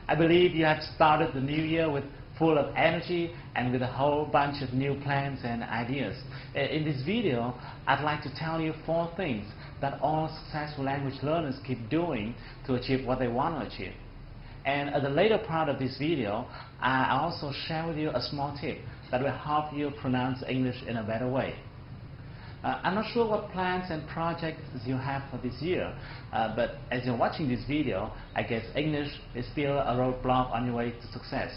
I believe you have started the new year with full of energy and with a whole bunch of new plans and ideas. In this video, I'd like to tell you 4 things that all successful language learners keep doing to achieve what they want to achieve. And at the later part of this video, I also share with you a small tip that will help you pronounce English in a better way. I'm not sure what plans and projects you have for this year, but as you're watching this video, I guess English is still a roadblock on your way to success.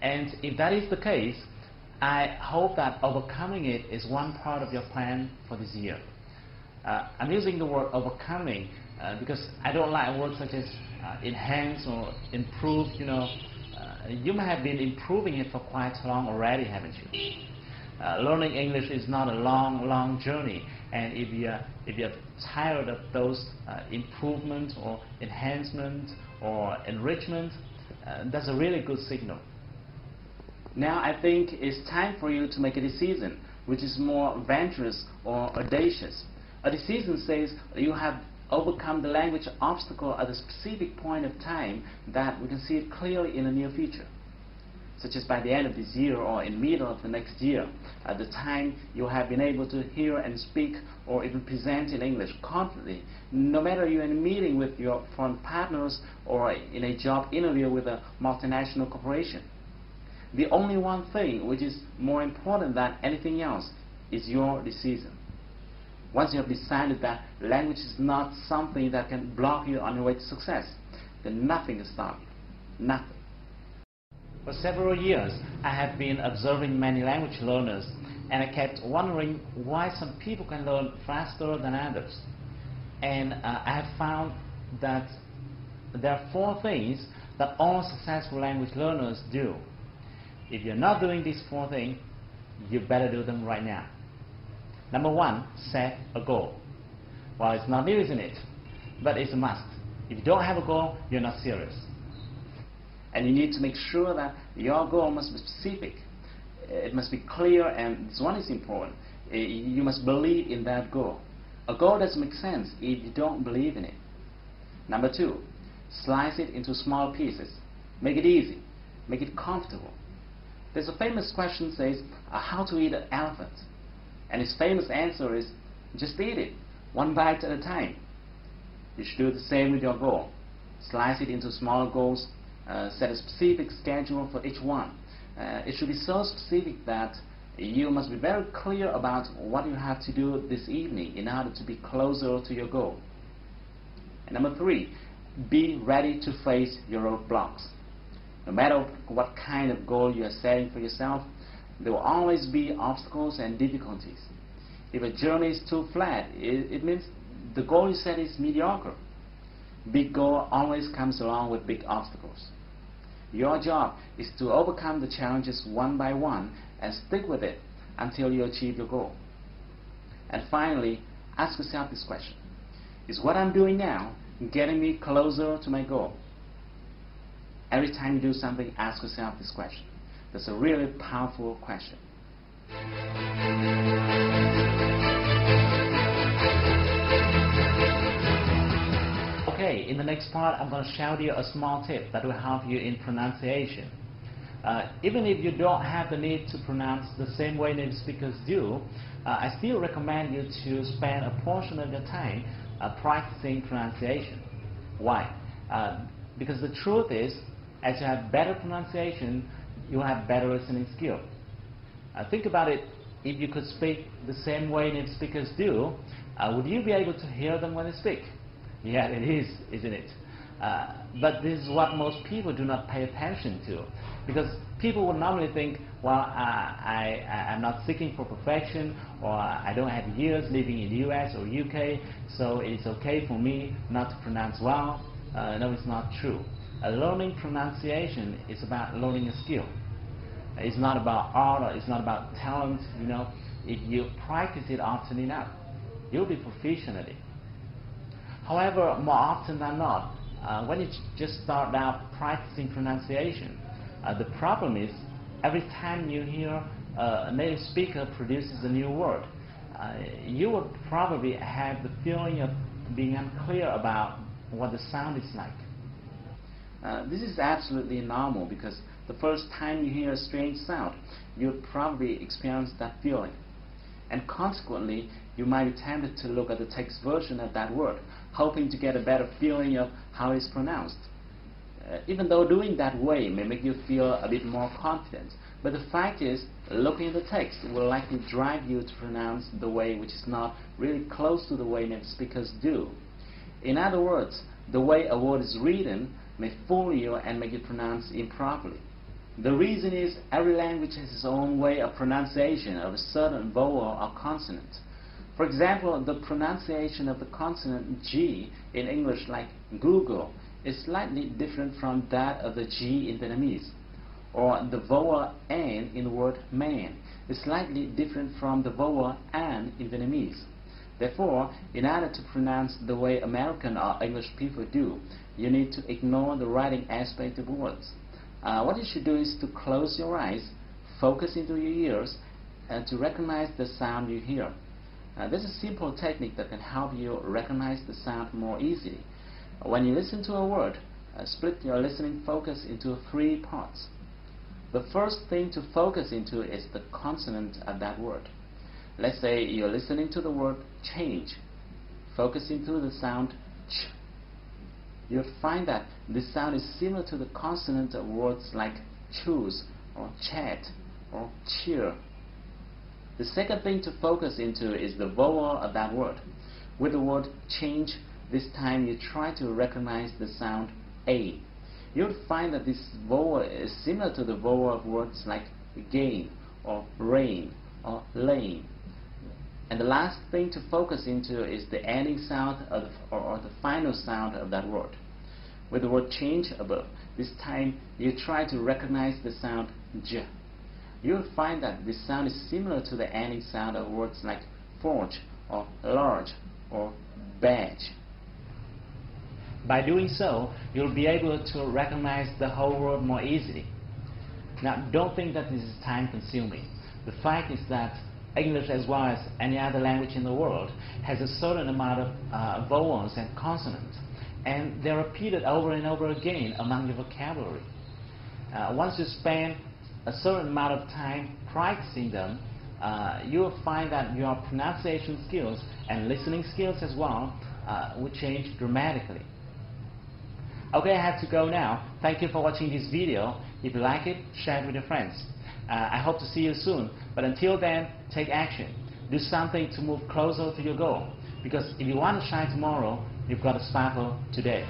And if that is the case, I hope that overcoming it is one part of your plan for this year. I'm using the word overcoming because I don't like words such as enhance or improve. You may have been improving it for quite long already, haven't you? Learning English is not a long journey, and if you're tired of those improvements or enhancement or enrichment, that's a really good signal. Now I think it's time for you to make a decision which is more venturous or audacious. A decision says you have overcome the language obstacle at a specific point of time that we can see it clearly in the near future, such as by the end of this year or in the middle of the next year, at the time you have been able to hear and speak or even present in English confidently, no matter you're in a meeting with your foreign partners or in a job interview with a multinational corporation. The only one thing which is more important than anything else is your decision. Once you have decided that language is not something that can block you on your way to success, then nothing can stop you. Nothing. For several years, I have been observing many language learners, and I kept wondering why some people can learn faster than others. And I have found that there are 4 things that all successful language learners do. If you're not doing these 4 things, you better do them right now. Number 1, set a goal. Well, it's not new, isn't it? But it's a must. If you don't have a goal, you're not serious. And you need to make sure that your goal must be specific. It must be clear, and this one is important. You must believe in that goal. A goal doesn't make sense if you don't believe in it. Number 2, slice it into small pieces. Make it easy. Make it comfortable. There's a famous question that says, how to eat an elephant? And his famous answer is, just eat it, one bite at a time. You should do the same with your goal. Slice it into smaller goals. Set a specific schedule for each one. It should be so specific that you must be very clear about what you have to do this evening in order to be closer to your goal. And number 3, be ready to face your roadblocks. No matter what kind of goal you are setting for yourself, there will always be obstacles and difficulties. If a journey is too flat, it means the goal you set is mediocre. Big goal always comes along with big obstacles. Your job is to overcome the challenges one by one and stick with it until you achieve your goal. And finally, ask yourself this question: is what I'm doing now getting me closer to my goal? Every time you do something, ask yourself this question. That's a really powerful question. Okay, in the next part, I'm going to share with you a small tip that will help you in pronunciation. Even if you don't have the need to pronounce the same way native speakers do, I still recommend you to spend a portion of your time practicing pronunciation. Why? Because the truth is, as you have better pronunciation, you will have better listening skill. Think about it. If you could speak the same way native speakers do, would you be able to hear them when they speak? Yeah, it is, isn't it? But this is what most people do not pay attention to, because people would normally think, well, I'm not seeking for perfection, or I don't have years living in the US or UK, so it's okay for me not to pronounce well. No, it's not true. Learning pronunciation is about learning a skill. It's not about art, or it's not about talent. If you practice it often enough, you'll be proficient at it. However, more often than not, when you just start out practicing pronunciation, the problem is every time you hear a native speaker produces a new word, you would probably have the feeling of being unclear about what the sound is like. This is absolutely normal because the first time you hear a strange sound, you'll probably experience that feeling. And consequently, you might be tempted to look at the text version of that word, hoping to get a better feeling of how it's pronounced. Even though doing that way may make you feel a bit more confident, but the fact is, looking at the text will likely drive you to pronounce the way which is not really close to the way native speakers do. In other words, the way a word is written may fool you and make you pronounce improperly. The reason is every language has its own way of pronunciation of a certain vowel or consonant. For example, the pronunciation of the consonant G in English, like Google, is slightly different from that of the G in Vietnamese. Or the vowel N in the word man is slightly different from the vowel An in Vietnamese. Therefore, in order to pronounce the way American or English people do, you need to ignore the writing aspect of words. What you should do is to close your eyes, focus into your ears, and to recognize the sound you hear. This is a simple technique that can help you recognize the sound more easily. When you listen to a word, split your listening focus into 3 parts. The first thing to focus into is the consonant of that word. Let's say you're listening to the word change. Focus into the sound ch. You'll find that this sound is similar to the consonant of words like choose or chat or cheer. The second thing to focus into is the vowel of that word. With the word change, this time you try to recognize the sound A. You'll find that this vowel is similar to the vowel of words like gain or rain or lane. And the last thing to focus into is the ending sound of or the final sound of that word. With the word change above, this time you try to recognize the sound J. You'll find that this sound is similar to the ending sound of words like forge or large or badge. By doing so, you'll be able to recognize the whole word more easily. Now, don't think that this is time-consuming. The fact is that English, as well as any other language in the world, has a certain amount of vowels and consonants, and they're repeated over and over again among your vocabulary. Once you spend a certain amount of time practicing them, you will find that your pronunciation skills and listening skills as well will change dramatically. Okay, I have to go now. Thank you for watching this video. If you like it, share it with your friends. I hope to see you soon, but until then, take action. Do something to move closer to your goal, because if you want to shine tomorrow, you've got to sparkle today.